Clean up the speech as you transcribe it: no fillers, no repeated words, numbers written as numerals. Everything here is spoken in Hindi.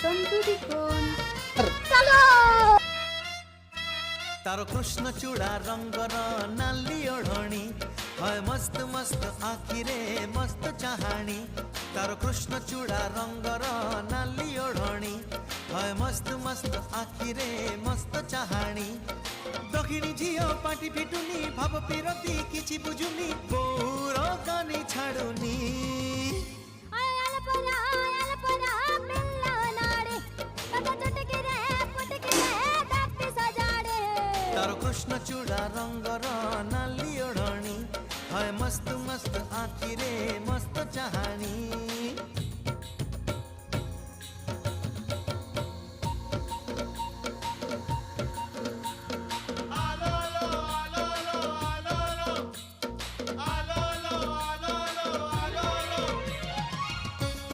তন্দুরি কোন চলো तारो कृष्ण चूड़ा रंगर नाली ओढ़णी है मस्त मस्त आखिरे मस्त चाहाणी तारो कृष्ण चूड़ा रंगर नाली ओढ़णी है मस्त मस्त आखिरे मस्त चाहाणी दक्षिणी झियो पाटी फिटुनी भाव पिरती किछि बुझुनी बौर कानी छाड़ुनी तारो कृष्ण चूड़ा रंग